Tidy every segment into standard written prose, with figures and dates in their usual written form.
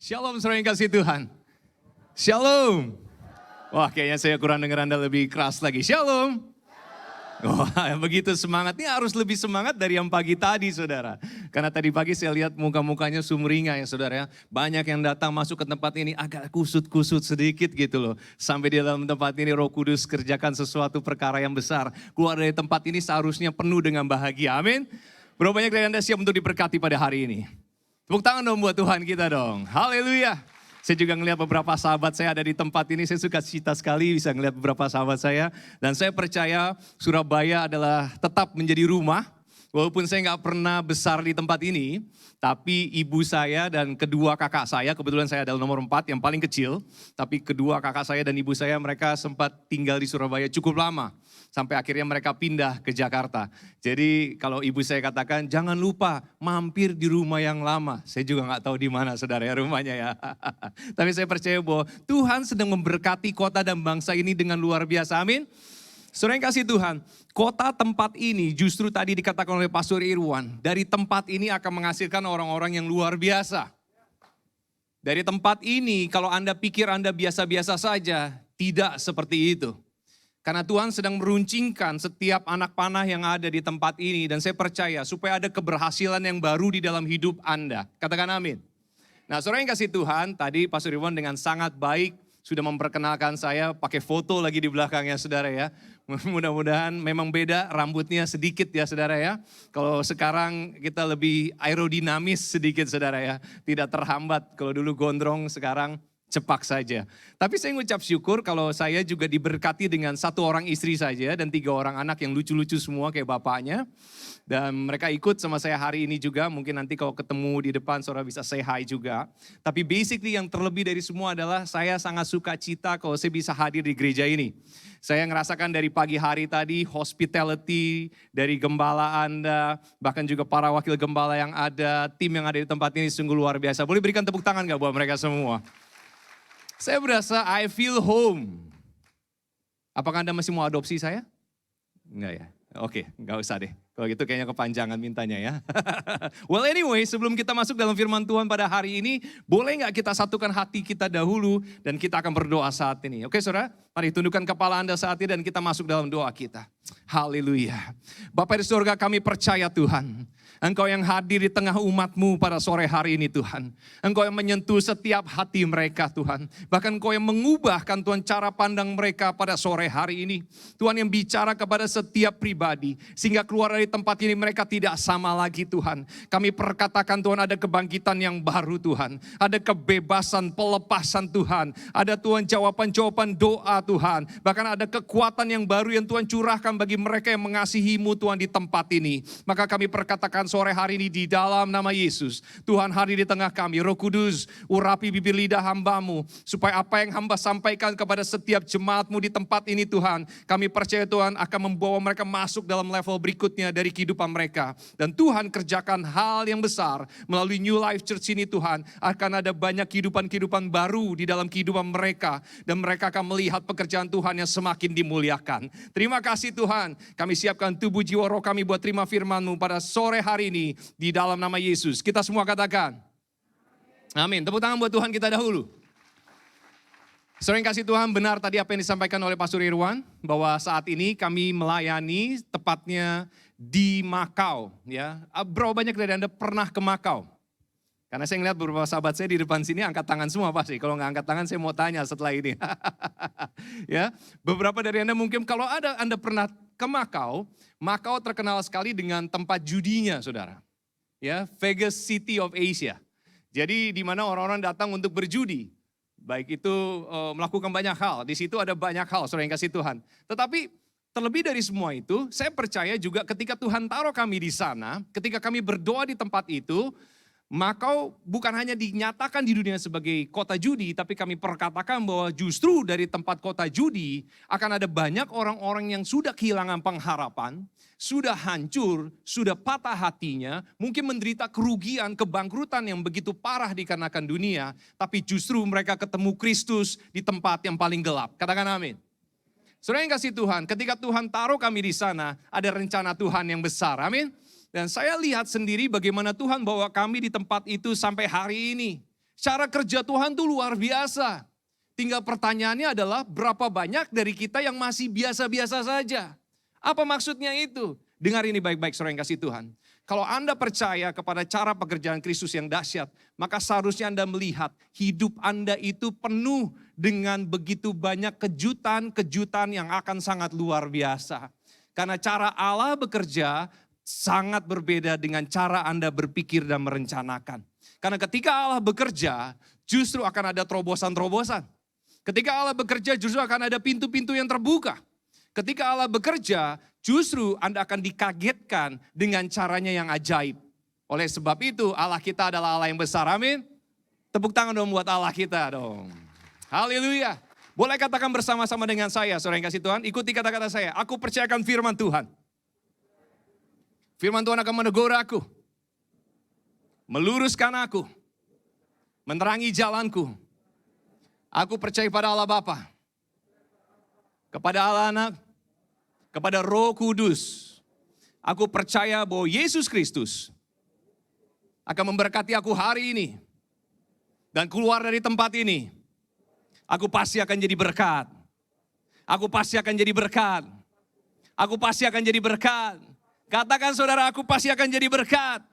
Shalom saudara yang kasih Tuhan. Shalom. Wah kayaknya saya kurang dengar Anda lebih keras lagi. Shalom. Wah begitu semangat. Ini harus lebih semangat dari yang pagi tadi saudara. Karena tadi pagi saya lihat muka-mukanya sumringah ya saudara ya. Banyak yang datang masuk ke tempat ini agak kusut-kusut sedikit gitu loh. Sampai di dalam tempat ini Roh Kudus kerjakan sesuatu perkara yang besar. Keluar dari tempat ini seharusnya penuh dengan bahagia. Amin. Berapa banyak dari Anda siap untuk diberkati pada hari ini? Tepuk tangan dong buat Tuhan kita dong. Haleluya. Saya juga ngelihat beberapa sahabat saya ada di tempat ini. Saya suka cita sekali bisa ngelihat beberapa sahabat saya. Dan saya percaya Surabaya adalah tetap menjadi rumah. Walaupun saya nggak pernah besar di tempat ini. Tapi ibu saya dan kedua kakak saya, kebetulan saya adalah nomor 4 yang paling kecil. Tapi kedua kakak saya dan ibu saya mereka sempat tinggal di Surabaya cukup lama. Sampai akhirnya mereka pindah ke Jakarta. Jadi kalau ibu saya katakan jangan lupa mampir di rumah yang lama. Saya juga nggak tahu di mana saudara ya rumahnya ya. Tapi saya percaya bahwa Tuhan sedang memberkati kota dan bangsa ini dengan luar biasa. Amin. Saudara yang kasih Tuhan, kota tempat ini justru tadi dikatakan oleh Pastor Irwan. Dari tempat ini akan menghasilkan orang-orang yang luar biasa. Dari tempat ini kalau Anda pikir Anda biasa-biasa saja, tidak seperti itu. Karena Tuhan sedang meruncingkan setiap anak panah yang ada di tempat ini. Dan saya percaya supaya ada keberhasilan yang baru di dalam hidup Anda. Katakan amin. Nah saudara yang kasih Tuhan, tadi Pastor Irwan dengan sangat baik sudah memperkenalkan saya pakai foto lagi di belakangnya saudara ya. Mudah-mudahan memang beda rambutnya sedikit ya saudara ya. Kalau sekarang kita lebih aerodinamis sedikit saudara ya. Tidak terhambat, kalau dulu gondrong sekarang cepak saja. Tapi saya ngucap syukur kalau saya juga diberkati dengan 1 orang istri saja dan 3 orang anak yang lucu-lucu semua kayak bapaknya. Dan mereka ikut sama saya hari ini juga, mungkin nanti kalau ketemu di depan saudara bisa say hi juga. Tapi basically yang terlebih dari semua adalah saya sangat suka cita kalau saya bisa hadir di gereja ini. Saya ngerasakan dari pagi hari tadi hospitality dari gembala Anda, bahkan juga para wakil gembala yang ada, tim yang ada di tempat ini sungguh luar biasa. Boleh berikan tepuk tangan gak buat mereka semua? Saya berasa I feel home. Apakah Anda masih mau adopsi saya? Enggak ya? Oke, enggak usah deh. Kalau gitu kayaknya kepanjangan mintanya ya. Well anyway, sebelum kita masuk dalam firman Tuhan pada hari ini, boleh nggak kita satukan hati kita dahulu dan kita akan berdoa saat ini. Oke saudara, mari tundukkan kepala Anda saat ini dan kita masuk dalam doa kita. Haleluya. Bapa di surga kami percaya Tuhan. Engkau yang hadir di tengah umat-Mu pada sore hari ini Tuhan. Engkau yang menyentuh setiap hati mereka Tuhan. Bahkan Engkau yang mengubahkan Tuhan cara pandang mereka pada sore hari ini. Tuhan yang bicara kepada setiap pribadi. Sehingga keluar dari tempat ini mereka tidak sama lagi Tuhan. Kami perkatakan Tuhan ada kebangkitan yang baru Tuhan. Ada kebebasan, pelepasan Tuhan. Ada Tuhan jawaban-jawaban doa Tuhan. Bahkan ada kekuatan yang baru yang Tuhan curahkan bagi mereka yang mengasihi-Mu Tuhan di tempat ini. Maka kami perkatakan sore hari ini di dalam nama Yesus. Tuhan hadir di tengah kami. Roh Kudus urapi bibir lidah hamba-Mu. Supaya apa yang hamba sampaikan kepada setiap jemaat-Mu di tempat ini Tuhan. Kami percaya Tuhan akan membawa mereka masuk dalam level berikutnya dari kehidupan mereka. Dan Tuhan kerjakan hal yang besar melalui New Life Church ini Tuhan. Akan ada banyak kehidupan-kehidupan baru di dalam kehidupan mereka. Dan mereka akan melihat pekerjaan Tuhan yang semakin dimuliakan. Terima kasih Tuhan. Kami siapkan tubuh jiwa roh kami buat terima firman-Mu pada sore hari ini di dalam nama Yesus. Kita semua katakan amin. Tepuk tangan buat Tuhan kita dahulu. Saudara yang kasih Tuhan, benar tadi apa yang disampaikan oleh Pastor Irwan bahwa saat ini kami melayani tepatnya di Makau ya. Berapa banyak dari Anda pernah ke Makau? Karena saya ngeliat beberapa sahabat saya di depan sini angkat tangan semua pasti. Kalau nggak angkat tangan saya mau tanya setelah ini. Ya, beberapa dari Anda mungkin kalau ada Anda pernah ke Makau, Makau terkenal sekali dengan tempat judinya, saudara. Ya, Vegas City of Asia. Jadi di mana orang-orang datang untuk berjudi. Baik itu melakukan banyak hal. Di situ ada banyak hal, saudara yang kasih Tuhan. Tetapi terlebih dari semua itu, saya percaya juga ketika Tuhan taruh kami di sana, ketika kami berdoa di tempat itu, Makau bukan hanya dinyatakan di dunia sebagai kota judi, tapi kami perkatakan bahwa justru dari tempat kota judi akan ada banyak orang-orang yang sudah kehilangan pengharapan, sudah hancur, sudah patah hatinya, mungkin menderita kerugian, kebangkrutan yang begitu parah dikarenakan dunia, tapi justru mereka ketemu Kristus di tempat yang paling gelap. Katakan amin. Saudara yang kasih Tuhan, ketika Tuhan taruh kami di sana, ada rencana Tuhan yang besar. Amin. Dan saya lihat sendiri bagaimana Tuhan bawa kami di tempat itu sampai hari ini. Cara kerja Tuhan tuh luar biasa. Tinggal pertanyaannya adalah berapa banyak dari kita yang masih biasa-biasa saja. Apa maksudnya itu? Dengar ini baik-baik saudara yang kasih Tuhan. Kalau Anda percaya kepada cara pekerjaan Kristus yang dahsyat, maka seharusnya Anda melihat hidup Anda itu penuh dengan begitu banyak kejutan-kejutan yang akan sangat luar biasa. Karena cara Allah bekerja sangat berbeda dengan cara Anda berpikir dan merencanakan. Karena ketika Allah bekerja, justru akan ada terobosan-terobosan. Ketika Allah bekerja, justru akan ada pintu-pintu yang terbuka. Ketika Allah bekerja, justru Anda akan dikagetkan dengan caranya yang ajaib. Oleh sebab itu, Allah kita adalah Allah yang besar, amin. Tepuk tangan dong buat Allah kita dong. Haleluya. Boleh katakan bersama-sama dengan saya, saudara yang kasih Tuhan, ikuti kata-kata saya. Aku percayakan firman Tuhan. Firman Tuhan akan menegur aku, meluruskan aku, menerangi jalanku. Aku percaya pada Allah Bapa, kepada Allah Anak, kepada Roh Kudus. Aku percaya bahwa Yesus Kristus akan memberkati aku hari ini. Dan keluar dari tempat ini, aku pasti akan jadi berkat. Aku pasti akan jadi berkat. Aku pasti akan jadi berkat. Katakan saudara, aku pasti akan jadi berkat.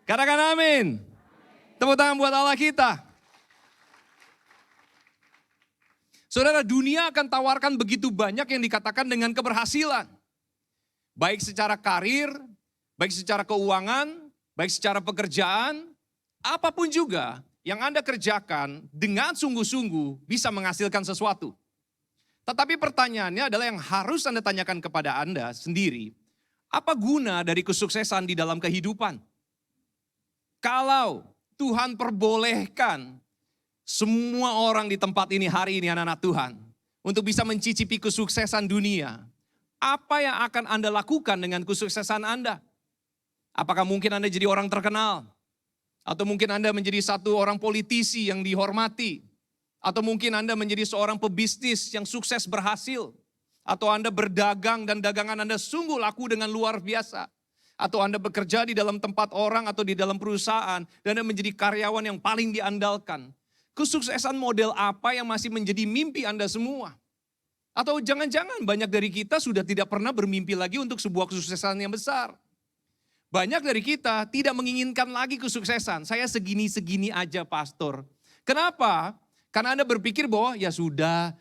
Katakan amin. Tepuk tangan buat Allah kita. Saudara, dunia akan tawarkan begitu banyak yang dikatakan dengan keberhasilan. Baik secara karir, baik secara keuangan, baik secara pekerjaan, apapun juga yang Anda kerjakan dengan sungguh-sungguh bisa menghasilkan sesuatu. Tetapi pertanyaannya adalah yang harus Anda tanyakan kepada Anda sendiri, apa guna dari kesuksesan di dalam kehidupan? Kalau Tuhan perbolehkan semua orang di tempat ini hari ini anak-anak Tuhan untuk bisa mencicipi kesuksesan dunia, apa yang akan Anda lakukan dengan kesuksesan Anda? Apakah mungkin Anda jadi orang terkenal? Atau mungkin Anda menjadi satu orang politisi yang dihormati? Atau mungkin Anda menjadi seorang pebisnis yang sukses berhasil? Atau Anda berdagang dan dagangan Anda sungguh laku dengan luar biasa? Atau Anda bekerja di dalam tempat orang atau di dalam perusahaan dan Anda menjadi karyawan yang paling diandalkan? Kesuksesan model apa yang masih menjadi mimpi Anda semua? Atau jangan-jangan banyak dari kita sudah tidak pernah bermimpi lagi untuk sebuah kesuksesan yang besar. Banyak dari kita tidak menginginkan lagi kesuksesan. Saya segini-segini aja pastor. Kenapa? Karena Anda berpikir bahwa ya sudah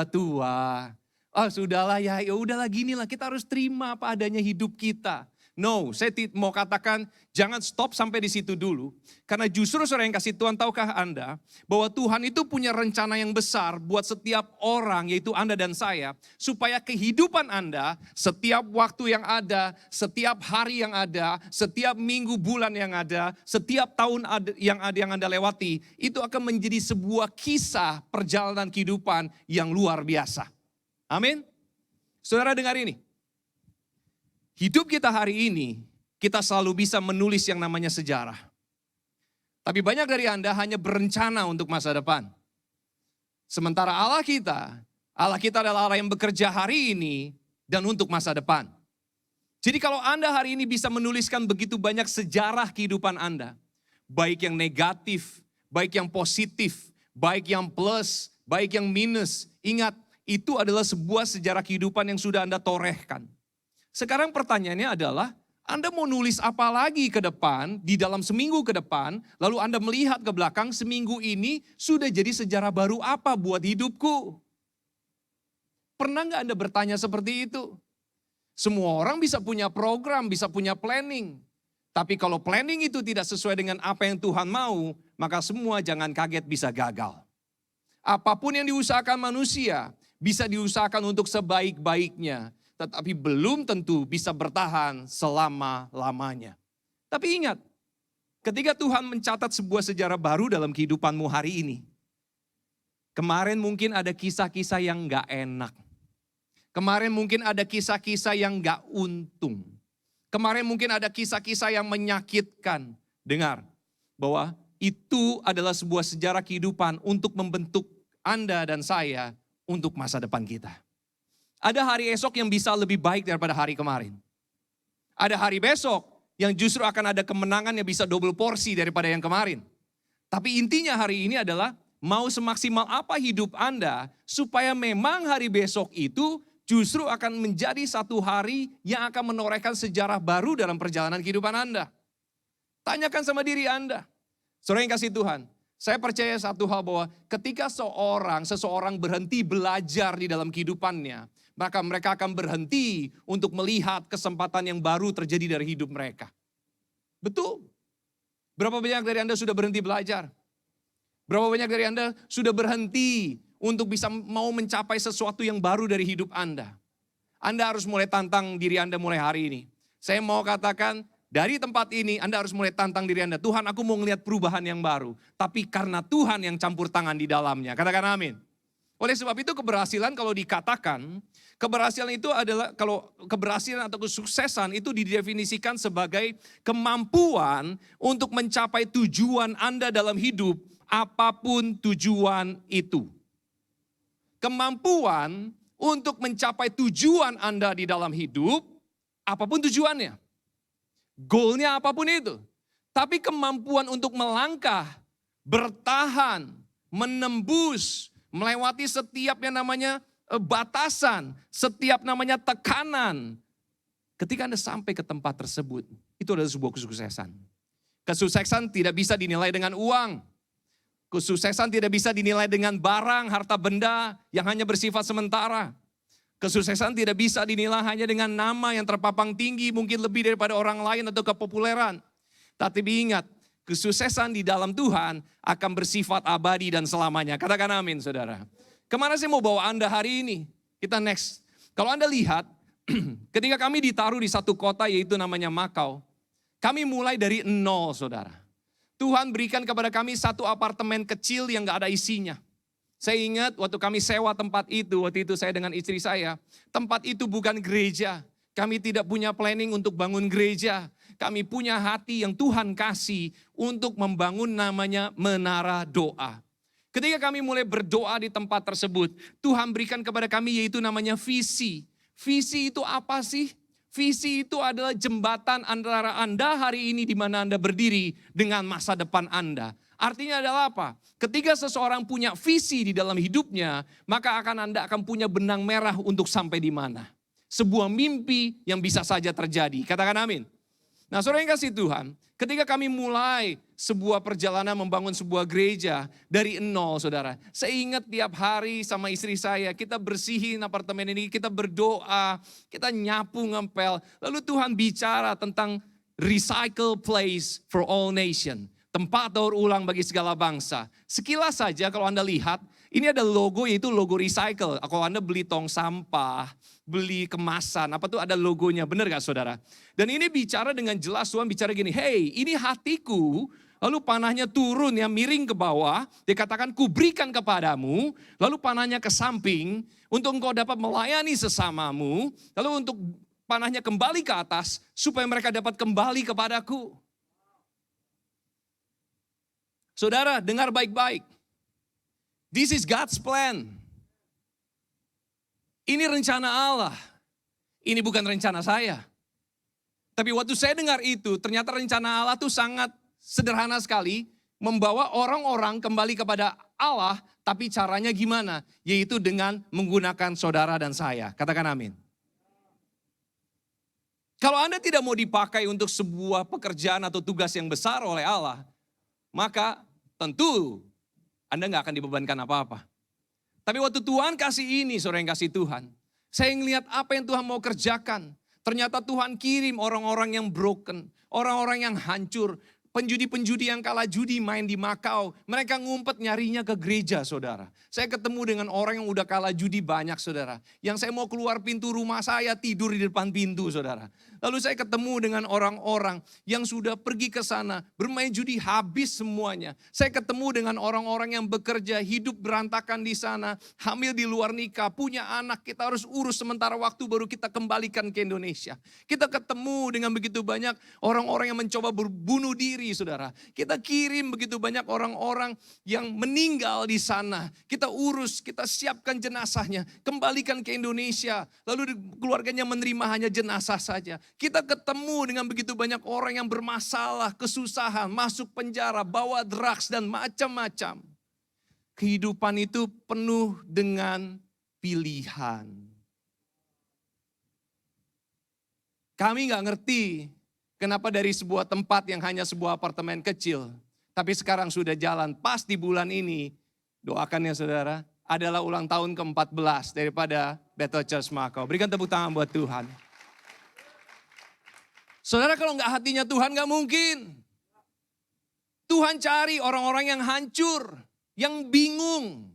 tua. Oh sudahlah ya udahlah ginilah kita harus terima apa adanya hidup kita. No, saya mau katakan jangan stop sampai di situ dulu. Karena justru saudara yang kasih Tuhan, tahukah Anda bahwa Tuhan itu punya rencana yang besar buat setiap orang, yaitu Anda dan saya. Supaya kehidupan Anda, setiap waktu yang ada, setiap hari yang ada, setiap minggu bulan yang ada, setiap tahun yang Anda lewati, itu akan menjadi sebuah kisah perjalanan kehidupan yang luar biasa. Amin. Saudara dengar ini. Hidup kita hari ini, kita selalu bisa menulis yang namanya sejarah. Tapi banyak dari Anda hanya berencana untuk masa depan. Sementara Allah kita adalah Allah yang bekerja hari ini dan untuk masa depan. Jadi kalau Anda hari ini bisa menuliskan begitu banyak sejarah kehidupan Anda, baik yang negatif, baik yang positif, baik yang plus, baik yang minus, ingat itu adalah sebuah sejarah kehidupan yang sudah Anda torehkan. Sekarang pertanyaannya adalah, Anda mau nulis apa lagi ke depan, di dalam seminggu ke depan, lalu Anda melihat ke belakang, seminggu ini sudah jadi sejarah baru apa buat hidupku? Pernah nggak Anda bertanya seperti itu? Semua orang bisa punya program, bisa punya planning. Tapi kalau planning itu tidak sesuai dengan apa yang Tuhan mau, maka semua jangan kaget bisa gagal. Apapun yang diusahakan manusia, bisa diusahakan untuk sebaik-baiknya. Tetapi belum tentu bisa bertahan selama-lamanya. Tapi ingat, ketika Tuhan mencatat sebuah sejarah baru dalam kehidupanmu hari ini, kemarin mungkin ada kisah-kisah yang gak enak. Kemarin mungkin ada kisah-kisah yang gak untung. Kemarin mungkin ada kisah-kisah yang menyakitkan. Dengar, bahwa itu adalah sebuah sejarah kehidupan untuk membentuk Anda dan saya untuk masa depan kita. Ada hari esok yang bisa lebih baik daripada hari kemarin. Ada hari besok yang justru akan ada kemenangan yang bisa double porsi daripada yang kemarin. Tapi intinya hari ini adalah mau semaksimal apa hidup Anda supaya memang hari besok itu justru akan menjadi satu hari yang akan menorehkan sejarah baru dalam perjalanan kehidupan Anda. Tanyakan sama diri Anda. Saudara yang kasih Tuhan, saya percaya satu hal bahwa ketika seseorang berhenti belajar di dalam kehidupannya, maka mereka akan berhenti untuk melihat kesempatan yang baru terjadi dari hidup mereka. Betul. Berapa banyak dari Anda sudah berhenti belajar? Berapa banyak dari Anda sudah berhenti untuk bisa mau mencapai sesuatu yang baru dari hidup Anda? Anda harus mulai tantang diri Anda mulai hari ini. Saya mau katakan, dari tempat ini Anda harus mulai tantang diri Anda. Tuhan, aku mau ngelihat perubahan yang baru. Tapi karena Tuhan yang campur tangan di dalamnya. Katakan amin. Oleh sebab itu keberhasilan kalau dikatakan, keberhasilan itu adalah, kalau keberhasilan atau kesuksesan itu didefinisikan sebagai kemampuan untuk mencapai tujuan Anda dalam hidup, apapun tujuan itu. Kemampuan untuk mencapai tujuan Anda di dalam hidup, apapun tujuannya. Goalnya apapun itu. Tapi kemampuan untuk melangkah, bertahan, menembus, melewati setiap yang namanya batasan, setiap namanya tekanan. Ketika Anda sampai ke tempat tersebut, itu adalah sebuah kesuksesan. Kesuksesan tidak bisa dinilai dengan uang. Kesuksesan tidak bisa dinilai dengan barang, harta benda yang hanya bersifat sementara. Kesuksesan tidak bisa dinilai hanya dengan nama yang terpapang tinggi, mungkin lebih daripada orang lain atau kepopuleran. Tapi ingat, kesuksesan di dalam Tuhan akan bersifat abadi dan selamanya. Katakan amin, saudara. Kemana saya mau bawa Anda hari ini? Kita next. Kalau Anda lihat, ketika kami ditaruh di satu kota yaitu namanya Makau, kami mulai dari nol, saudara. Tuhan berikan kepada kami satu apartemen kecil yang gak ada isinya. Saya ingat waktu kami sewa tempat itu, waktu itu saya dengan istri saya, tempat itu bukan gereja. Kami tidak punya planning untuk bangun gereja. Kami punya hati yang Tuhan kasih untuk membangun namanya menara doa. Ketika kami mulai berdoa di tempat tersebut, Tuhan berikan kepada kami yaitu namanya visi. Visi itu apa sih? Visi itu adalah jembatan antara Anda hari ini di mana Anda berdiri dengan masa depan Anda. Artinya adalah apa? Ketika seseorang punya visi di dalam hidupnya, maka Anda akan punya benang merah untuk sampai di mana. Sebuah mimpi yang bisa saja terjadi. Katakan amin. Nah, saudara yang kasih Tuhan, ketika kami mulai sebuah perjalanan membangun sebuah gereja dari nol, saudara. Saya ingat tiap hari sama istri saya, kita bersihin apartemen ini, kita berdoa, kita nyapu ngempel. Lalu Tuhan bicara tentang recycle place for all nation. Tempat daur ulang bagi segala bangsa. Sekilas saja kalau Anda lihat, ini ada logo yaitu logo recycle. Kalau Anda beli tong sampah, beli kemasan, apa tuh ada logonya, benar gak saudara? Dan ini bicara dengan jelas, Tuhan bicara gini, hey ini hatiku, lalu panahnya turun ya miring ke bawah, dikatakan kuberikan kepadamu, lalu panahnya ke samping, untuk engkau dapat melayani sesamamu, lalu untuk panahnya kembali ke atas, supaya mereka dapat kembali kepadaku. Saudara, dengar baik-baik. This is God's plan. Ini rencana Allah. Ini bukan rencana saya. Tapi waktu saya dengar itu, ternyata rencana Allah itu sangat sederhana sekali. Membawa orang-orang kembali kepada Allah, tapi caranya gimana? Yaitu dengan menggunakan saudara dan saya. Katakan amin. Kalau Anda tidak mau dipakai untuk sebuah pekerjaan atau tugas yang besar oleh Allah, maka tentu Anda gak akan dibebankan apa-apa. Tapi waktu Tuhan kasih ini, saudara yang kasih Tuhan, saya ngelihat apa yang Tuhan mau kerjakan. Ternyata Tuhan kirim orang-orang yang broken, orang-orang yang hancur, penjudi-penjudi yang kalah judi main di Makau. Mereka ngumpet nyarinya ke gereja, saudara. Saya ketemu dengan orang yang udah kalah judi banyak, saudara. Yang saya mau keluar pintu rumah saya, tidur di depan pintu, saudara. Lalu saya ketemu dengan orang-orang yang sudah pergi ke sana, bermain judi habis semuanya. Saya ketemu dengan orang-orang yang bekerja, hidup berantakan di sana, hamil di luar nikah, punya anak, kita harus urus sementara waktu baru kita kembalikan ke Indonesia. Kita ketemu dengan begitu banyak orang-orang yang mencoba berbunuh diri, sendiri, saudara. Kita kirim begitu banyak orang-orang yang meninggal di sana. Kita urus, kita siapkan jenazahnya, kembalikan ke Indonesia. Lalu keluarganya menerima hanya jenazah saja. Kita ketemu dengan begitu banyak orang yang bermasalah, kesusahan, masuk penjara, bawa drugs dan macam-macam. Kehidupan itu penuh dengan pilihan. Kami nggak ngerti kenapa dari sebuah tempat yang hanya sebuah apartemen kecil, tapi sekarang sudah jalan pas di bulan ini, doakan ya saudara, adalah ulang tahun ke-14 daripada Bethel Church Makau. Berikan tepuk tangan buat Tuhan. Saudara, kalau nggak hatinya Tuhan nggak mungkin. Tuhan cari orang-orang yang hancur, yang bingung,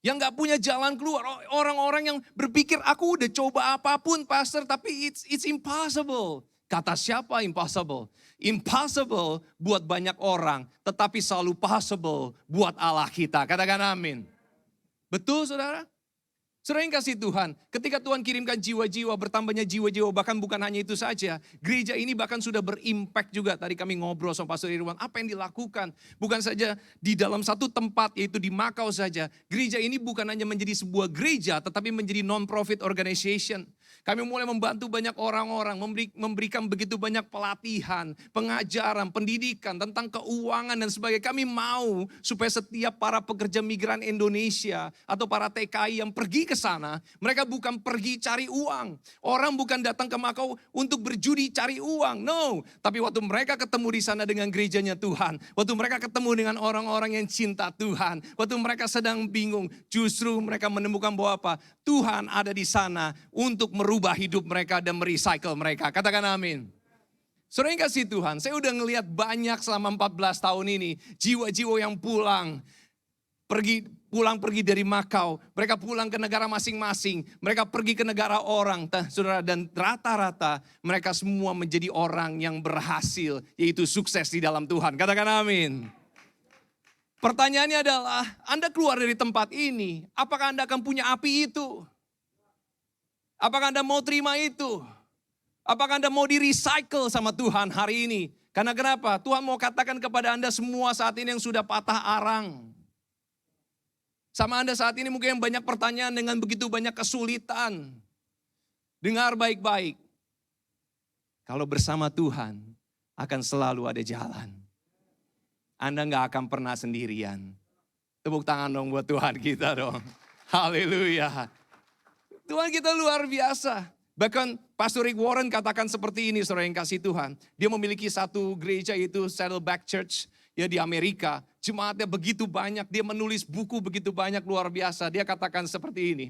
yang gak punya jalan keluar. Orang-orang yang berpikir, aku udah coba apapun pastor, tapi it's impossible. Kata siapa impossible? Impossible buat banyak orang, tetapi selalu possible buat Allah kita. Katakan amin. Betul saudara? Saudara yang kasih Tuhan, ketika Tuhan kirimkan jiwa-jiwa, bertambahnya jiwa-jiwa, bahkan bukan hanya itu saja. Gereja ini bahkan sudah berimpact juga. Tadi kami ngobrol sama Pastor Irwan, apa yang dilakukan? Bukan saja di dalam satu tempat, yaitu di Makau saja. Gereja ini bukan hanya menjadi sebuah gereja, tetapi menjadi non-profit organization. Kami mulai membantu banyak orang-orang, memberikan begitu banyak pelatihan, pengajaran, pendidikan, tentang keuangan dan sebagainya. Kami mau supaya setiap para pekerja migran Indonesia atau para TKI yang pergi ke sana, mereka bukan pergi cari uang. Orang bukan datang ke Makau untuk berjudi cari uang, no. Tapi waktu mereka ketemu di sana dengan gerejanya Tuhan, waktu mereka ketemu dengan orang-orang yang cinta Tuhan, waktu mereka sedang bingung, justru mereka menemukan bahwa apa? Tuhan ada di sana untuk merubah hidup mereka dan merecycle mereka. Katakan amin. Saudara yang kasih Tuhan, saya udah ngelihat banyak selama 14 tahun ini, jiwa-jiwa yang pulang pergi dari Makau, mereka pulang ke negara masing-masing, mereka pergi ke negara orang, saudara, dan rata-rata mereka semua menjadi orang yang berhasil, yaitu sukses di dalam Tuhan. Katakan amin. Pertanyaannya adalah, Anda keluar dari tempat ini, apakah Anda akan punya api itu? Apakah Anda mau terima itu? Apakah Anda mau di-recycle sama Tuhan hari ini? Karena kenapa? Tuhan mau katakan kepada Anda semua saat ini yang sudah patah arang. Sama Anda saat ini mungkin yang banyak pertanyaan dengan begitu banyak kesulitan. Dengar baik-baik. Kalau bersama Tuhan akan selalu ada jalan. Anda gak akan pernah sendirian. Tepuk tangan dong buat Tuhan kita dong. Haleluya. Tuhan kita luar biasa. Bahkan Pastor Rick Warren katakan seperti ini, saudara yang kasih Tuhan. Dia memiliki satu gereja yaitu Saddleback Church ya di Amerika. Jemaatnya begitu banyak, dia menulis buku begitu banyak, luar biasa. Dia katakan seperti ini.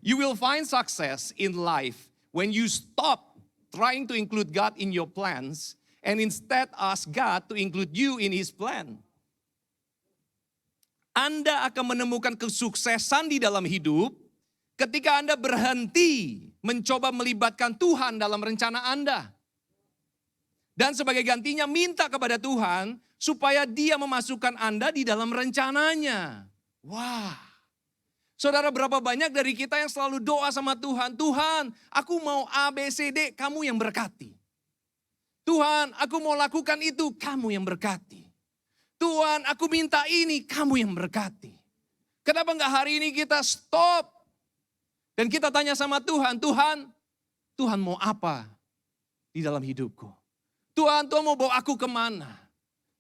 You will find success in life when you stop trying to include God in your plans and instead ask God to include you in His plan. Anda akan menemukan kesuksesan di dalam hidup ketika Anda berhenti mencoba melibatkan Tuhan dalam rencana Anda. Dan sebagai gantinya minta kepada Tuhan supaya Dia memasukkan Anda di dalam rencananya. Wah. Saudara, berapa banyak dari kita yang selalu doa sama Tuhan, Tuhan, aku mau A, B, C, D, kamu yang berkati. Tuhan, aku mau lakukan itu, kamu yang berkati. Tuhan, aku minta ini, kamu yang berkati. Kenapa enggak hari ini kita stop? Dan kita tanya sama Tuhan, Tuhan mau apa di dalam hidupku? Tuhan mau bawa aku kemana?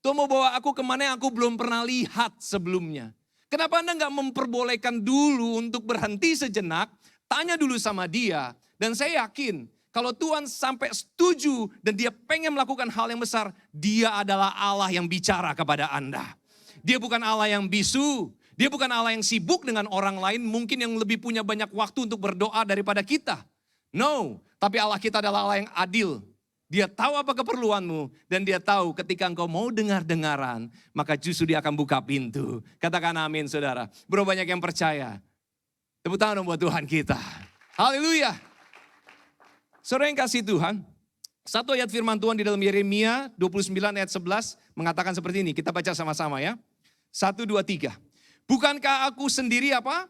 Tuhan mau bawa aku kemana yang aku belum pernah lihat sebelumnya? Kenapa Anda enggak memperbolehkan dulu untuk berhenti sejenak, tanya dulu sama Dia. Dan saya yakin, kalau Tuhan sampai setuju dan Dia pengen melakukan hal yang besar, Dia adalah Allah yang bicara kepada Anda. Dia bukan Allah yang bisu, Dia bukan Allah yang sibuk dengan orang lain, mungkin yang lebih punya banyak waktu untuk berdoa daripada kita. No, tapi Allah kita adalah Allah yang adil. Dia tahu apa keperluanmu dan Dia tahu ketika engkau mau dengar-dengaran, maka justru Dia akan buka pintu. Katakan amin saudara. Berapa banyak yang percaya? Tepuk tangan dong buat Tuhan kita. Haleluya. Saudara yang kasih Tuhan, satu ayat firman Tuhan di dalam Yeremia 29 ayat 11 mengatakan seperti ini. Kita baca sama-sama ya. 1, 2, 3. Bukankah aku sendiri apa?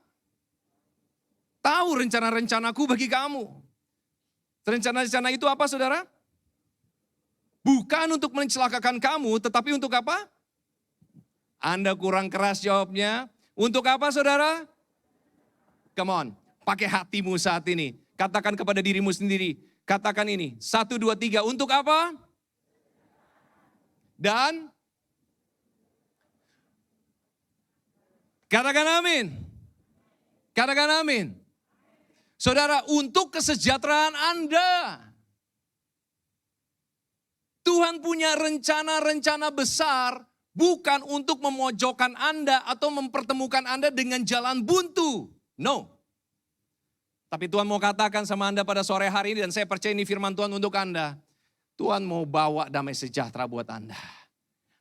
Tahu rencana-rencanaku bagi kamu. Rencana-rencana itu apa saudara? Bukan untuk mencelakakan kamu, tetapi untuk apa? Anda kurang keras jawabnya. Untuk apa saudara? Come on, pakai hatimu saat ini. Katakan kepada dirimu sendiri. Katakan ini, 1, 2, 3, untuk apa? Dan katakan amin. Katakan amin. Saudara, untuk kesejahteraan Anda. Tuhan punya rencana-rencana besar bukan untuk memojokkan Anda atau mempertemukan Anda dengan jalan buntu. No. Tapi Tuhan mau katakan sama Anda pada sore hari ini dan saya percaya ini firman Tuhan untuk Anda. Tuhan mau bawa damai sejahtera buat Anda.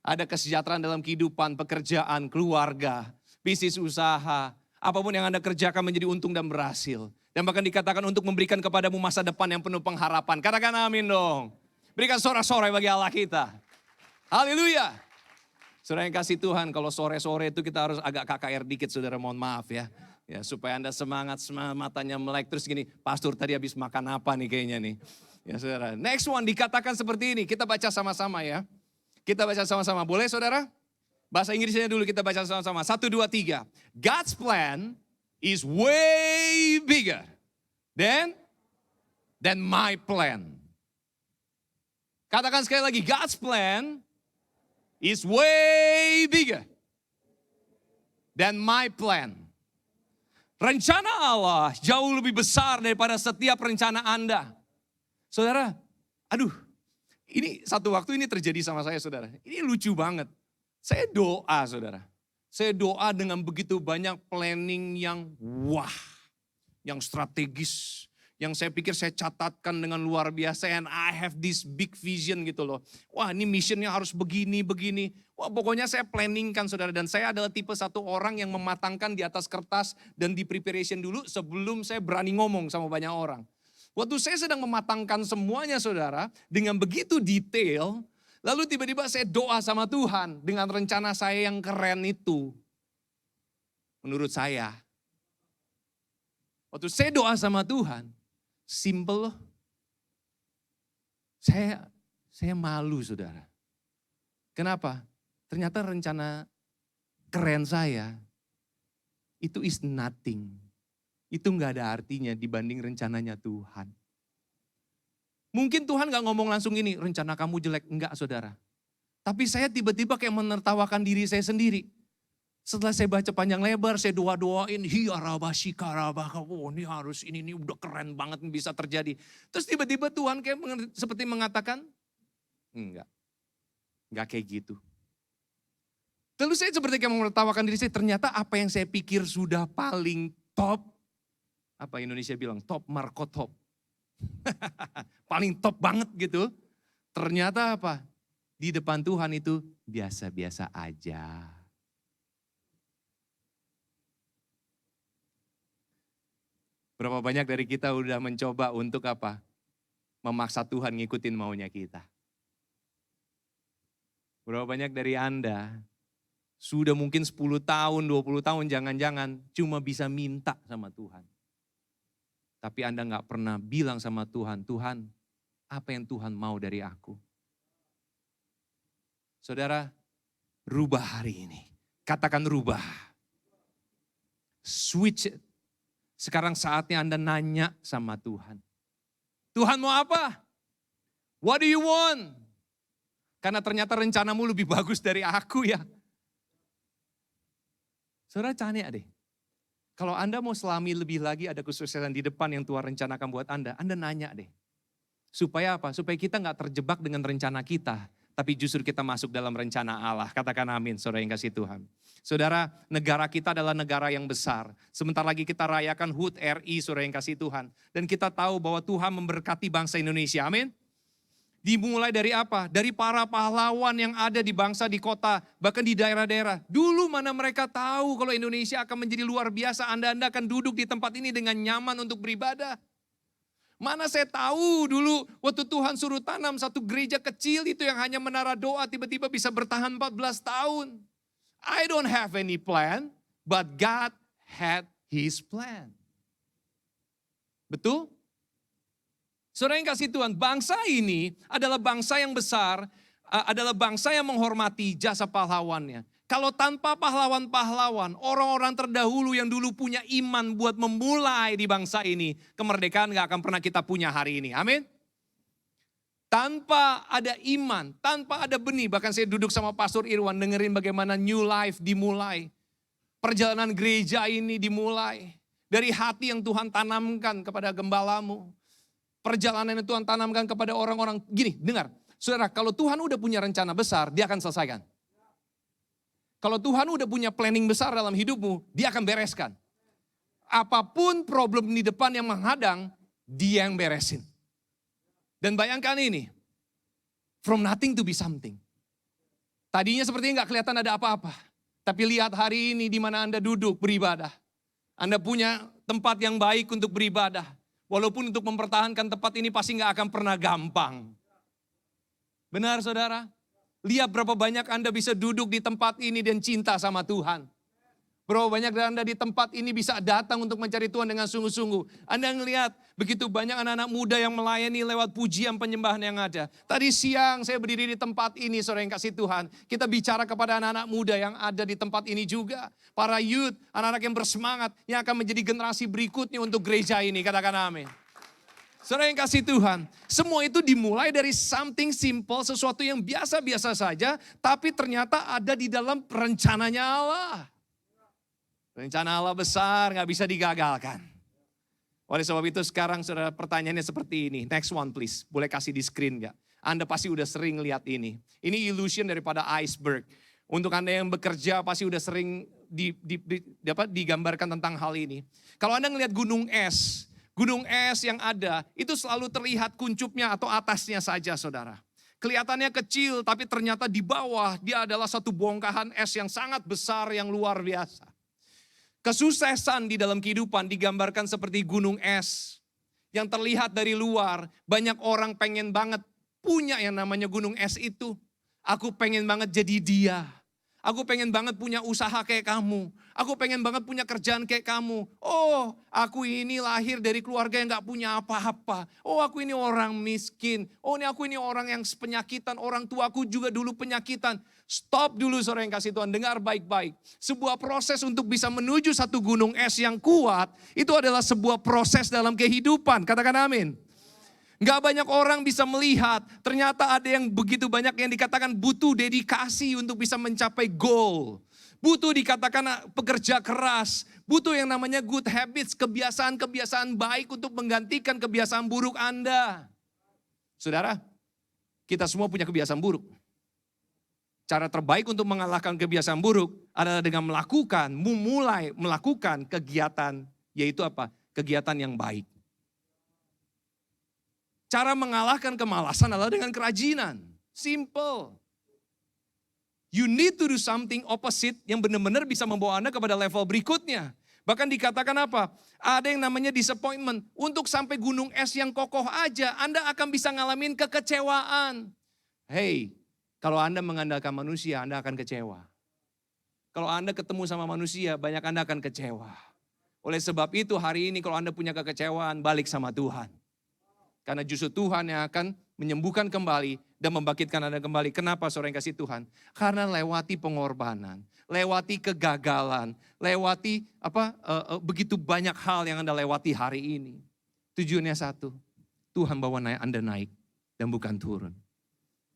Ada kesejahteraan dalam kehidupan, pekerjaan, keluarga, bisnis usaha. Apapun yang Anda kerjakan menjadi untung dan berhasil. Dan bahkan dikatakan untuk memberikan kepadamu masa depan yang penuh pengharapan. Katakan amin dong. Berikan sorak-sorai bagi Allah kita. Haleluya. Saudara yang kasih Tuhan, kalau sore-sore itu kita harus agak KKR dikit, saudara, mohon maaf ya. Ya, supaya Anda semangat, matanya melek. Terus gini, pastor tadi habis makan apa nih kayaknya nih. Ya saudara, next one dikatakan seperti ini, kita baca sama-sama ya. Kita baca sama-sama, boleh saudara? Bahasa Inggrisnya dulu kita baca sama-sama. 1, 2, 3. God's plan is way bigger than my plan. Katakan sekali lagi, God's plan is way bigger than my plan. Rencana Allah jauh lebih besar daripada setiap rencana Anda. Saudara, aduh, ini satu waktu ini terjadi sama saya saudara. Ini lucu banget. Saya doa saudara. Saya doa dengan begitu banyak planning yang wah, yang strategis. Yang saya pikir saya catatkan dengan luar biasa. And I have this big vision gitu loh. Wah ini missionnya harus begini, begini. Wah pokoknya saya planningkan saudara. Dan saya adalah tipe satu orang yang mematangkan di atas kertas dan di preparation dulu sebelum saya berani ngomong sama banyak orang. Waktu saya sedang mematangkan semuanya saudara. Dengan begitu detail. Lalu tiba-tiba saya doa sama Tuhan dengan rencana saya yang keren itu. Menurut saya. Waktu saya doa sama Tuhan. Simple loh. Saya malu saudara. Kenapa? Ternyata rencana keren saya itu is nothing. Itu gak ada artinya dibanding rencananya Tuhan. Mungkin Tuhan gak ngomong langsung ini, rencana kamu jelek. Enggak saudara. Tapi saya tiba-tiba kayak menertawakan diri saya sendiri. Setelah saya baca panjang lebar, saya doa-doain, ini harus, ini udah keren banget bisa terjadi. Terus tiba-tiba Tuhan kayak seperti mengatakan, enggak kayak gitu. Lalu saya seperti kayak menertawakan diri saya, ternyata apa yang saya pikir sudah paling top, apa Indonesia bilang, top Marco top. Paling top banget gitu. Ternyata apa? Di depan Tuhan itu biasa-biasa aja. Berapa banyak dari kita udah mencoba untuk apa? Memaksa Tuhan ngikutin maunya kita. Berapa banyak dari Anda sudah mungkin 10 tahun, 20 tahun jangan-jangan cuma bisa minta sama Tuhan. Tapi Anda gak pernah bilang sama Tuhan, Tuhan apa yang Tuhan mau dari aku? Saudara, rubah hari ini. Katakan rubah. Switch it. Sekarang saatnya Anda nanya sama Tuhan. Tuhan mau apa? What do you want? Karena ternyata rencanamu lebih bagus dari aku ya. Saudara tanya deh. Kalau Anda mau selami lebih lagi ada kesuksesan di depan yang Tuhan rencanakan buat Anda nanya deh. Supaya apa? Supaya kita gak terjebak dengan rencana kita. Tapi justru kita masuk dalam rencana Allah. Katakan amin, saudara yang kasih Tuhan. Saudara, negara kita adalah negara yang besar. Sebentar lagi kita rayakan HUT RI, saudara yang kasih Tuhan. Dan kita tahu bahwa Tuhan memberkati bangsa Indonesia, amin. Dimulai dari apa? Dari para pahlawan yang ada di bangsa, di kota, bahkan di daerah-daerah. Dulu mana mereka tahu kalau Indonesia akan menjadi luar biasa. Anda akan duduk di tempat ini dengan nyaman untuk beribadah. Mana saya tahu dulu waktu Tuhan suruh tanam satu gereja kecil itu yang hanya menara doa tiba-tiba bisa bertahan 14 tahun. I don't have any plan, but God had His plan. Betul? Saudara yang kasih Tuhan, bangsa ini adalah bangsa yang besar, adalah bangsa yang menghormati jasa pahlawannya. Kalau tanpa pahlawan-pahlawan, orang-orang terdahulu yang dulu punya iman buat memulai di bangsa ini, kemerdekaan gak akan pernah kita punya hari ini. Amin. Tanpa ada iman, tanpa ada benih, bahkan saya duduk sama Pastor Irwan dengerin bagaimana New Life dimulai. Perjalanan gereja ini dimulai dari hati yang Tuhan tanamkan kepada gembalamu. Perjalanan yang Tuhan tanamkan kepada orang-orang. Gini, dengar. Saudara, kalau Tuhan udah punya rencana besar, dia akan selesaikan. Kalau Tuhan udah punya planning besar dalam hidupmu, dia akan bereskan. Apapun problem di depan yang menghadang, dia yang beresin. Dan bayangkan ini, from nothing to be something. Tadinya sepertinya gak kelihatan ada apa-apa. Tapi lihat hari ini di mana Anda duduk beribadah. Anda punya tempat yang baik untuk beribadah. Walaupun untuk mempertahankan tempat ini pasti gak akan pernah gampang. Benar saudara? Lihat berapa banyak Anda bisa duduk di tempat ini dan cinta sama Tuhan. Berapa banyak dari Anda di tempat ini bisa datang untuk mencari Tuhan dengan sungguh-sungguh. Anda ngelihat begitu banyak anak-anak muda yang melayani lewat pujian penyembahan yang ada. Tadi siang saya berdiri di tempat ini, saudara yang kasih Tuhan. Kita bicara kepada anak-anak muda yang ada di tempat ini juga. Para youth, anak-anak yang bersemangat, yang akan menjadi generasi berikutnya untuk gereja ini. Katakan amin. Saudara yang kasih Tuhan, semua itu dimulai dari something simple, sesuatu yang biasa-biasa saja, tapi ternyata ada di dalam rencananya Allah. Rencana Allah besar, gak bisa digagalkan. Oleh sebab itu sekarang saudara pertanyaannya seperti ini. Next one please, boleh kasih di screen gak? Anda pasti udah sering lihat ini. Ini illusion daripada iceberg. Untuk Anda yang bekerja pasti udah sering digambarkan tentang hal ini. Kalau Anda ngelihat gunung es yang ada itu selalu terlihat kuncupnya atau atasnya saja saudara. Kelihatannya kecil tapi ternyata di bawah dia adalah satu bongkahan es yang sangat besar yang luar biasa. Kesuksesan di dalam kehidupan digambarkan seperti gunung es yang terlihat dari luar. Banyak orang pengen banget punya yang namanya gunung es itu. Aku pengen banget jadi dia. Aku pengen banget punya usaha kayak kamu. Aku pengen banget punya kerjaan kayak kamu. Oh, aku ini lahir dari keluarga yang gak punya apa-apa. Oh, aku ini orang miskin. Oh, aku ini orang yang penyakitan. Orang tuaku juga dulu penyakitan. Stop dulu saudara yang kasih Tuhan. Dengar baik-baik. Sebuah proses untuk bisa menuju satu gunung es yang kuat. Itu adalah sebuah proses dalam kehidupan. Katakan amin. Gak banyak orang bisa melihat, ternyata ada yang begitu banyak yang dikatakan butuh dedikasi untuk bisa mencapai goal. Butuh dikatakan pekerja keras, butuh yang namanya good habits, kebiasaan-kebiasaan baik untuk menggantikan kebiasaan buruk Anda. Saudara, kita semua punya kebiasaan buruk. Cara terbaik untuk mengalahkan kebiasaan buruk adalah dengan memulai melakukan kegiatan, yaitu apa? Kegiatan yang baik. Cara mengalahkan kemalasan adalah dengan kerajinan. Simple. You need to do something opposite yang benar-benar bisa membawa Anda kepada level berikutnya. Bahkan dikatakan apa? Ada yang namanya disappointment. Untuk sampai gunung es yang kokoh aja, Anda akan bisa ngalamin kekecewaan. Hey, kalau Anda mengandalkan manusia, Anda akan kecewa. Kalau Anda ketemu sama manusia, banyak Anda akan kecewa. Oleh sebab itu hari ini kalau Anda punya kekecewaan, balik sama Tuhan. Karena justru Tuhan yang akan menyembuhkan kembali dan membangkitkan Anda kembali. Kenapa saudara yang kasih Tuhan? Karena lewati pengorbanan, lewati kegagalan, lewati begitu banyak hal yang Anda lewati hari ini. Tujuannya satu, Tuhan bawa Anda naik dan bukan turun.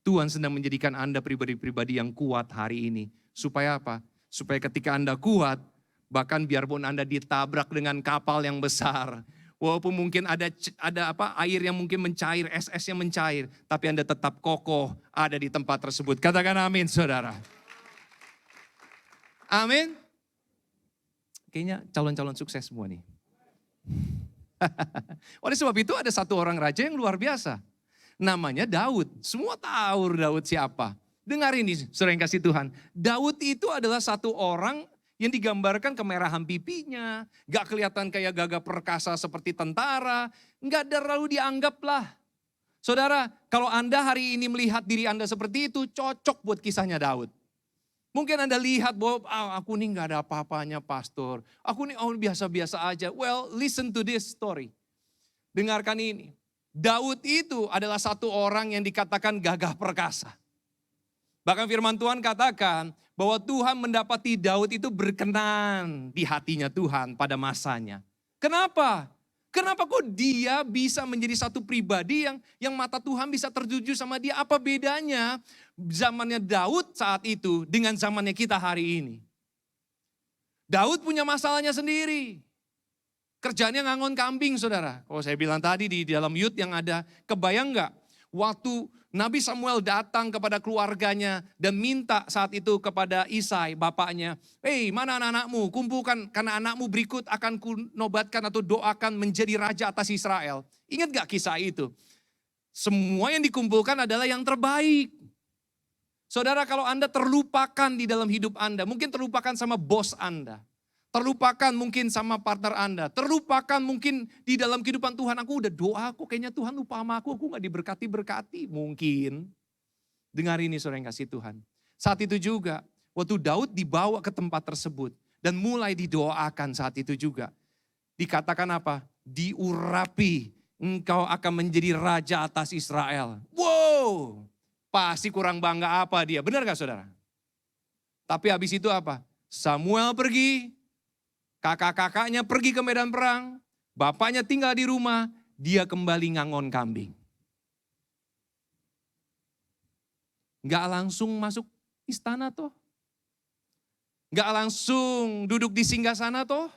Tuhan sedang menjadikan Anda pribadi-pribadi yang kuat hari ini. Supaya apa? Supaya ketika Anda kuat, bahkan biarpun Anda ditabrak dengan kapal yang besar, walaupun mungkin ada air yang mungkin mencair, es yang mencair, tapi Anda tetap kokoh ada di tempat tersebut. Katakan amin saudara. Amin. Kayaknya calon-calon sukses semua nih. Oleh sebab itu ada satu orang raja yang luar biasa. Namanya Daud. Semua tahu Daud siapa. Dengar ini saudara yang kasih Tuhan. Daud itu adalah satu orang yang digambarkan kemerahan pipinya, gak kelihatan kayak gagah perkasa seperti tentara, gak terlalu dianggap lah. Saudara, kalau Anda hari ini melihat diri Anda seperti itu, cocok buat kisahnya Daud. Mungkin Anda lihat bahwa aku ini gak ada apa-apanya pastor, aku ini biasa-biasa aja. Well, listen to this story. Dengarkan ini. Daud itu adalah satu orang yang dikatakan gagah perkasa. Bahkan firman Tuhan katakan bahwa Tuhan mendapati Daud itu berkenan di hatinya Tuhan pada masanya. Kenapa? Kenapa kok dia bisa menjadi satu pribadi yang mata Tuhan bisa tertuju sama dia? Apa bedanya zamannya Daud saat itu dengan zamannya kita hari ini? Daud punya masalahnya sendiri. Kerjanya ngangon kambing, saudara. Kalau saya bilang tadi di dalam youth yang ada, kebayang nggak? Waktu Nabi Samuel datang kepada keluarganya dan minta saat itu kepada Isai, bapaknya, "Hei, mana anak-anakmu? Kumpulkan karena anakmu berikut akan kunobatkan atau doakan menjadi raja atas Israel." Ingat gak kisah itu? Semua yang dikumpulkan adalah yang terbaik. Saudara, kalau Anda terlupakan di dalam hidup Anda, mungkin terlupakan sama bos Anda. Terlupakan mungkin sama partner Anda. Terlupakan mungkin di dalam kehidupan Tuhan. Aku udah doa kok, kayaknya Tuhan lupa sama aku gak diberkati-berkati. Mungkin. Dengar ini saudara yang kasih Tuhan. Saat itu juga, waktu Daud dibawa ke tempat tersebut. Dan mulai didoakan saat itu juga. Dikatakan apa? Diurapi, engkau akan menjadi raja atas Israel. Wow, pasti kurang bangga apa dia. Benar gak saudara? Tapi habis itu apa? Samuel pergi. Kakak-kakaknya pergi ke medan perang, bapaknya tinggal di rumah, dia kembali ngangon kambing. Gak langsung masuk istana toh. Gak langsung duduk di singgasana toh.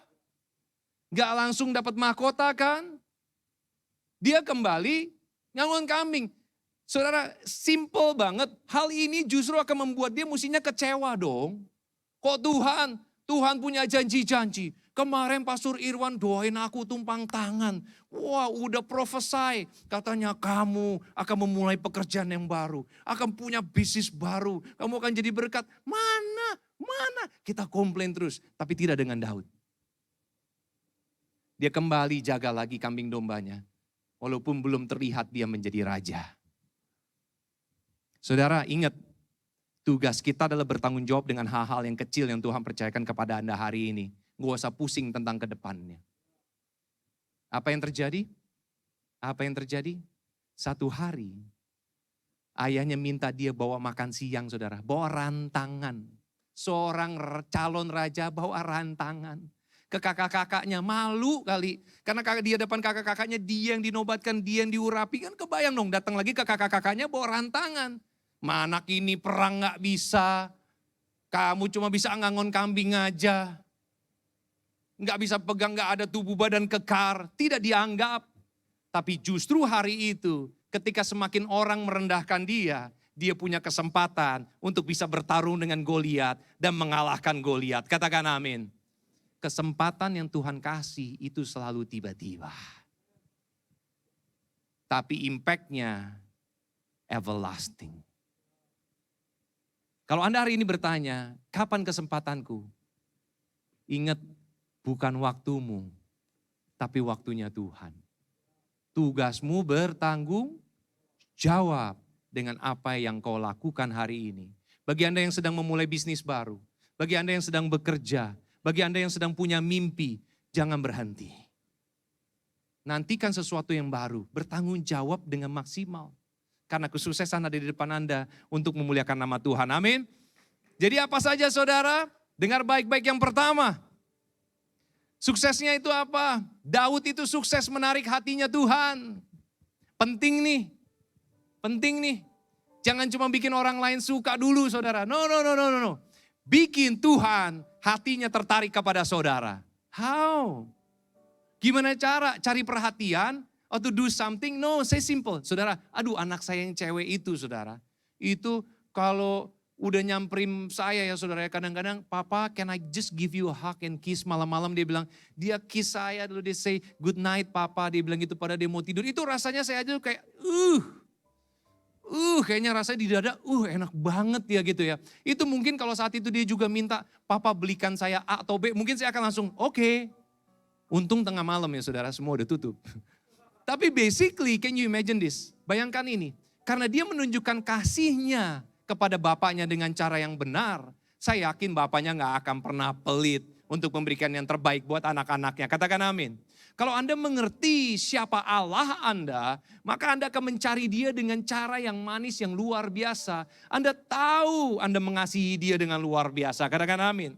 Gak langsung dapat mahkota kan. Dia kembali ngangon kambing. Saudara, simple banget. Hal ini justru akan membuat dia mestinya kecewa dong. Kok Tuhan punya janji-janji. Kemarin Pastor Irwan doain aku tumpang tangan. Wah, udah prophesy. Katanya kamu akan memulai pekerjaan yang baru. Akan punya bisnis baru. Kamu akan jadi berkat. Mana? Kita komplain terus. Tapi tidak dengan Daud. Dia kembali jaga lagi kambing dombanya. Walaupun belum terlihat dia menjadi raja. Saudara, ingat. Tugas kita adalah bertanggung jawab dengan hal-hal yang kecil yang Tuhan percayakan kepada Anda hari ini. Gak usah pusing tentang ke depannya. Apa yang terjadi? Satu hari, ayahnya minta dia bawa makan siang, saudara. Bawa rantangan. Seorang calon raja bawa rantangan. Ke kakak-kakaknya, malu kali. Karena dia depan kakak-kakaknya, dia yang dinobatkan, dia yang diurapi. Kan kebayang dong, datang lagi ke kakak-kakaknya bawa rantangan. Anak ini perang gak bisa, kamu cuma bisa ngangon kambing aja. Gak bisa pegang, gak ada tubuh badan kekar, tidak dianggap. Tapi justru hari itu ketika semakin orang merendahkan dia punya kesempatan untuk bisa bertarung dengan Goliat dan mengalahkan Goliat. Katakan amin. Kesempatan yang Tuhan kasih itu selalu tiba-tiba. Tapi impactnya everlasting. Kalau Anda hari ini bertanya, kapan kesempatanku? Ingat, bukan waktumu, tapi waktunya Tuhan. Tugasmu bertanggung jawab dengan apa yang kau lakukan hari ini. Bagi Anda yang sedang memulai bisnis baru, bagi Anda yang sedang bekerja, bagi Anda yang sedang punya mimpi, jangan berhenti. Nantikan sesuatu yang baru, bertanggung jawab dengan maksimal. Karena kesuksesan ada di depan Anda untuk memuliakan nama Tuhan. Amin. Jadi apa saja saudara? Dengar baik-baik yang pertama. Suksesnya itu apa? Daud itu sukses menarik hatinya Tuhan. Penting nih. Jangan cuma bikin orang lain suka dulu saudara. No. Bikin Tuhan hatinya tertarik kepada saudara. How? Gimana cara? Cari perhatian. Or to do something, no, say simple. Saudara, aduh anak saya yang cewek itu saudara. Itu kalau udah nyamperin saya ya saudara, kadang-kadang, Papa can I just give you a hug and kiss, malam-malam dia bilang, dia kiss saya dulu, dia say good night Papa, dia bilang gitu pada dia mau tidur. Itu rasanya saya aja kayak, kayaknya rasanya di dada, enak banget ya gitu ya. Itu mungkin kalau saat itu dia juga minta, Papa belikan saya A atau B, mungkin saya akan langsung, oke. Untung tengah malam ya saudara, semua udah tutup. Tapi basically, can you imagine this? Bayangkan ini, karena dia menunjukkan kasihnya kepada bapaknya dengan cara yang benar, saya yakin bapaknya gak akan pernah pelit untuk memberikan yang terbaik buat anak-anaknya. Katakan amin. Kalau Anda mengerti siapa Allah Anda, maka Anda akan mencari dia dengan cara yang manis, yang luar biasa. Anda tahu Anda mengasihi dia dengan luar biasa. Katakan amin.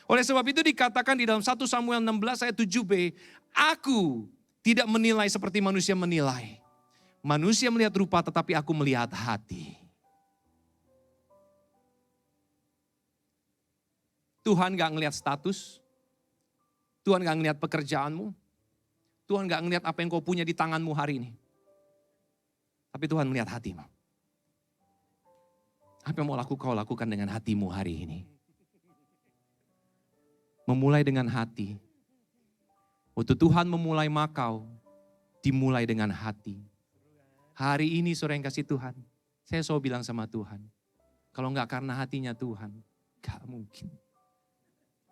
Oleh sebab itu dikatakan di dalam 1 Samuel 16 ayat 7b, aku tidak menilai seperti manusia menilai. Manusia melihat rupa tetapi aku melihat hati. Tuhan gak ngelihat status, Tuhan gak ngelihat pekerjaanmu, Tuhan gak ngelihat apa yang kau punya di tanganmu hari ini. Tapi Tuhan melihat hatimu. Apa yang mau kau lakukan dengan hatimu hari ini? Memulai dengan hati. Waktu Tuhan memulai Makau, dimulai dengan hati. Hari ini saudara yang kasih Tuhan, saya selalu bilang sama Tuhan, kalau gak karena hatinya Tuhan, gak mungkin.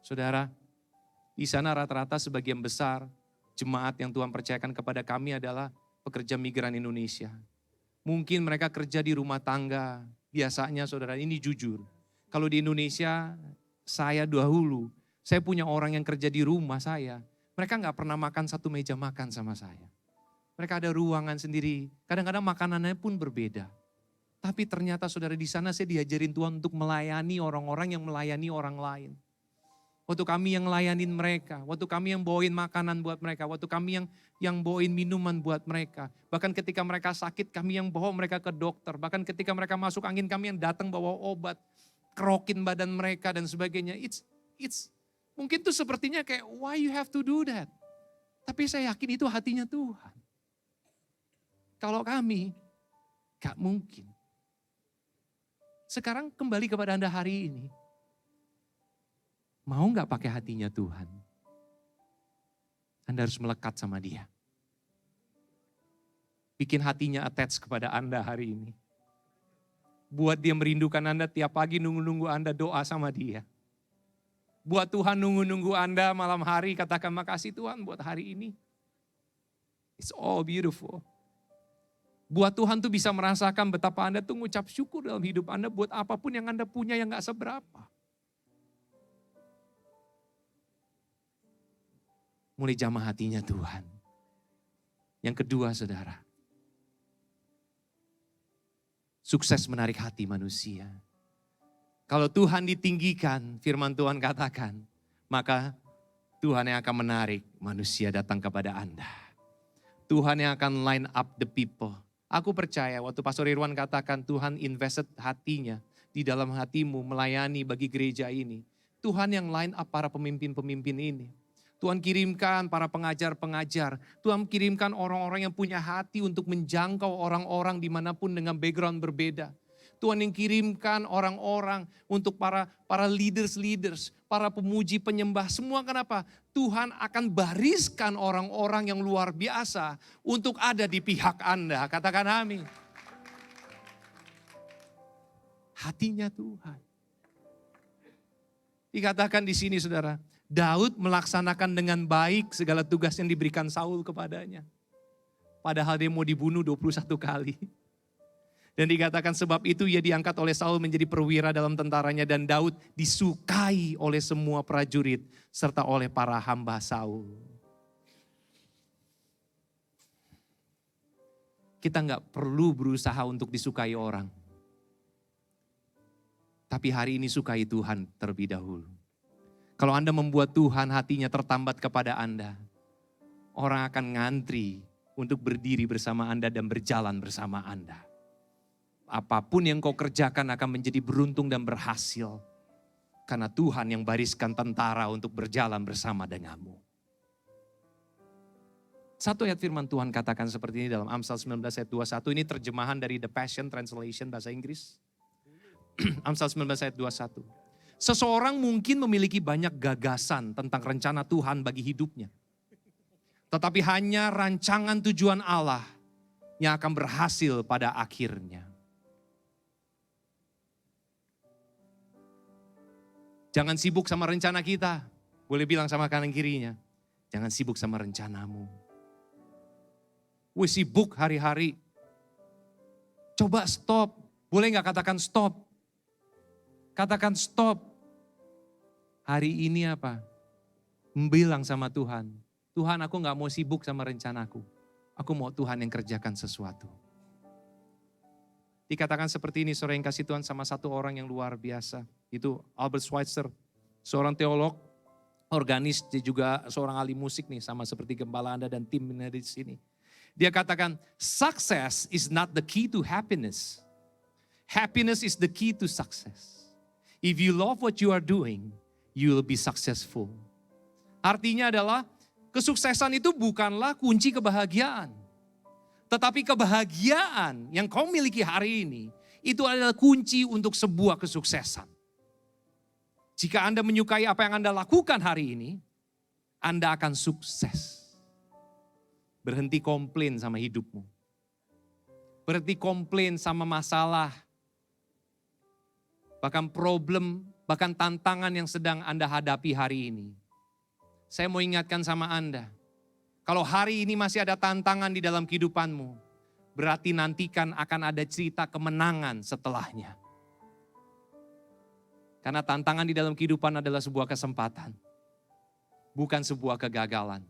Saudara, di sana rata-rata sebagian besar jemaat yang Tuhan percayakan kepada kami adalah pekerja migran Indonesia. Mungkin mereka kerja di rumah tangga, biasanya saudara ini jujur. Kalau di Indonesia, saya dahulu, saya punya orang yang kerja di rumah saya. Mereka gak pernah makan satu meja makan sama saya. Mereka ada ruangan sendiri, kadang-kadang makanannya pun berbeda. Tapi ternyata saudara di sana saya diajarin Tuhan untuk melayani orang-orang yang melayani orang lain. Waktu kami yang ngelayanin mereka, waktu kami yang bawain makanan buat mereka, waktu kami yang bawain minuman buat mereka. Bahkan ketika mereka sakit, kami yang bawa mereka ke dokter. Bahkan ketika mereka masuk angin, kami yang datang bawa obat, kerokin badan mereka dan sebagainya. It's mungkin tuh sepertinya kayak, why you have to do that? Tapi saya yakin itu hatinya Tuhan. Kalau kami, gak mungkin. Sekarang kembali kepada Anda hari ini. Mau gak pakai hatinya Tuhan? Anda harus melekat sama dia. Bikin hatinya attach kepada Anda hari ini. Buat dia merindukan Anda tiap pagi nunggu-nunggu Anda doa sama dia. Buat Tuhan nunggu-nunggu Anda malam hari katakan makasih Tuhan buat hari ini. It's all beautiful. Buat Tuhan tuh bisa merasakan betapa Anda tuh ngucap syukur dalam hidup Anda buat apapun yang Anda punya yang gak seberapa. Mulai jamah hatinya Tuhan. Yang kedua saudara, sukses menarik hati manusia. Kalau Tuhan ditinggikan, firman Tuhan katakan, maka Tuhan yang akan menarik manusia datang kepada Anda. Tuhan yang akan line up the people. Aku percaya waktu Pastor Irwan katakan Tuhan invested hatinya di dalam hatimu melayani bagi gereja ini. Tuhan yang line up para pemimpin-pemimpin ini. Tuhan kirimkan para pengajar-pengajar. Tuhan kirimkan orang-orang yang punya hati untuk menjangkau orang-orang dimanapun dengan background berbeda. Tuhan yang kirimkan orang-orang untuk para leaders, para pemuji penyembah. Semua kenapa? Tuhan akan bariskan orang-orang yang luar biasa untuk ada di pihak Anda. Katakan amin. Hatinya Tuhan. Dikatakan di sini saudara. Daud melaksanakan dengan baik segala tugas yang diberikan Saul kepadanya. Padahal dia mau dibunuh 21 kali. Dan dikatakan sebab itu ia diangkat oleh Saul menjadi perwira dalam tentaranya. Dan Daud disukai oleh semua prajurit serta oleh para hamba Saul. Kita gak perlu berusaha untuk disukai orang. Tapi hari ini sukai Tuhan terlebih dahulu. Kalau Anda membuat Tuhan hatinya tertambat kepada Anda, orang akan ngantri untuk berdiri bersama Anda dan berjalan bersama Anda. Apapun yang kau kerjakan akan menjadi beruntung dan berhasil. Karena Tuhan yang bariskan tentara untuk berjalan bersama denganmu. Satu ayat firman Tuhan katakan seperti ini dalam Amsal 19 ayat 21. Ini terjemahan dari The Passion Translation bahasa Inggris. Amsal 19 ayat 21. Seseorang mungkin memiliki banyak gagasan tentang rencana Tuhan bagi hidupnya. Tetapi hanya rancangan tujuan Allah yang akan berhasil pada akhirnya. Jangan sibuk sama rencana kita. Boleh bilang sama kanan kirinya. Jangan sibuk sama rencanamu. Wih sibuk hari-hari. Coba stop. Boleh gak katakan stop? Katakan stop. Hari ini apa? bilang sama Tuhan, Tuhan aku gak mau sibuk sama rencanaku. Aku mau Tuhan yang kerjakan sesuatu. Dikatakan seperti ini, saudara yang kasih Tuhan, sama satu orang yang luar biasa. Itu Albert Schweitzer, seorang teolog, organis, dia juga seorang ahli musik nih, sama seperti gembala Anda dan tim di sini. Dia katakan, success is not the key to happiness. Happiness is the key to success. If you love what you are doing, you will be successful. Artinya adalah, kesuksesan itu bukanlah kunci kebahagiaan. Tetapi kebahagiaan yang kau miliki hari ini, itu adalah kunci untuk sebuah kesuksesan. Jika Anda menyukai apa yang Anda lakukan hari ini, Anda akan sukses. Berhenti komplain sama hidupmu. Berhenti komplain sama masalah. Bahkan problem, bahkan tantangan yang sedang Anda hadapi hari ini. Saya mau ingatkan sama Anda, kalau hari ini masih ada tantangan di dalam kehidupanmu, berarti nantikan akan ada cerita kemenangan setelahnya. Karena tantangan di dalam kehidupan adalah sebuah kesempatan, bukan sebuah kegagalan.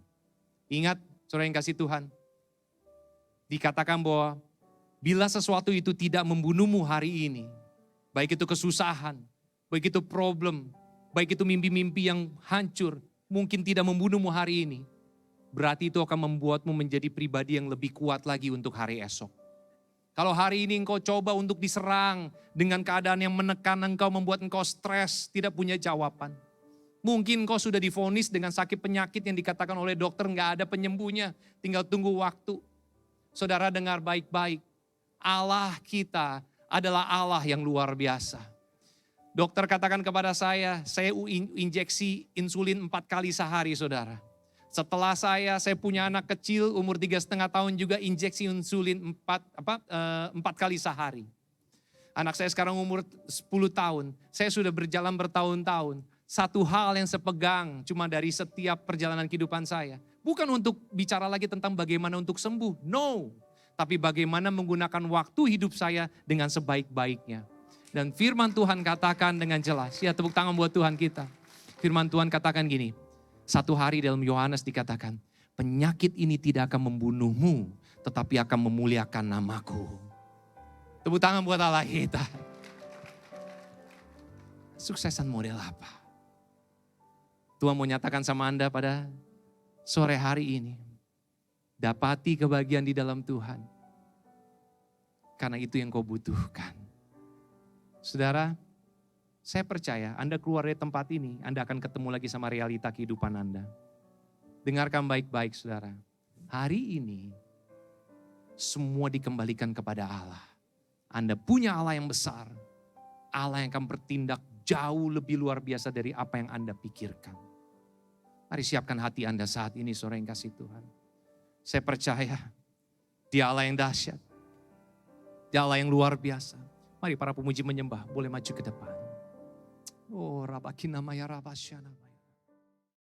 Ingat, saudara yang kasih Tuhan, dikatakan bahwa bila sesuatu itu tidak membunuhmu hari ini, baik itu kesusahan, baik itu problem, baik itu mimpi-mimpi yang hancur, mungkin tidak membunuhmu hari ini, berarti itu akan membuatmu menjadi pribadi yang lebih kuat lagi untuk hari esok. Kalau hari ini engkau coba untuk diserang dengan keadaan yang menekan engkau, membuat engkau stres, tidak punya jawaban. Mungkin engkau sudah divonis dengan sakit penyakit yang dikatakan oleh dokter nggak ada penyembuhnya, tinggal tunggu waktu. Saudara dengar baik-baik, Allah kita adalah Allah yang luar biasa. Dokter katakan kepada saya injeksi insulin 4 kali sehari, saudara. Setelah saya punya anak kecil umur 3,5 tahun juga injeksi insulin 4 kali sehari. Anak saya sekarang umur 10 tahun, saya sudah berjalan bertahun-tahun. Satu hal yang sepegang cuma dari setiap perjalanan kehidupan saya. Bukan untuk bicara lagi tentang bagaimana untuk sembuh, no. Tapi bagaimana menggunakan waktu hidup saya dengan sebaik-baiknya. Dan firman Tuhan katakan dengan jelas, ya tepuk tangan buat Tuhan kita. Firman Tuhan katakan gini, satu hari dalam Yohanes dikatakan, penyakit ini tidak akan membunuhmu, tetapi akan memuliakan namaku. Tepuk tangan buat Allah kita. Suksesan model apa? Tuhan mau nyatakan sama Anda pada sore hari ini. Dapati kebahagiaan di dalam Tuhan. Karena itu yang kau butuhkan. Saudara, saya percaya Anda keluar dari tempat ini, Anda akan ketemu lagi sama realita kehidupan Anda. Dengarkan baik-baik saudara. Hari ini, semua dikembalikan kepada Allah. Anda punya Allah yang besar. Allah yang akan bertindak jauh lebih luar biasa dari apa yang Anda pikirkan. Mari siapkan hati Anda saat ini, saudara yang kasih Tuhan. Saya percaya, Dia Allah yang dahsyat. Dia Allah yang luar biasa. Mari para pemuji menyembah, boleh maju ke depan. Oh, Rabakina Maya Rabasyana.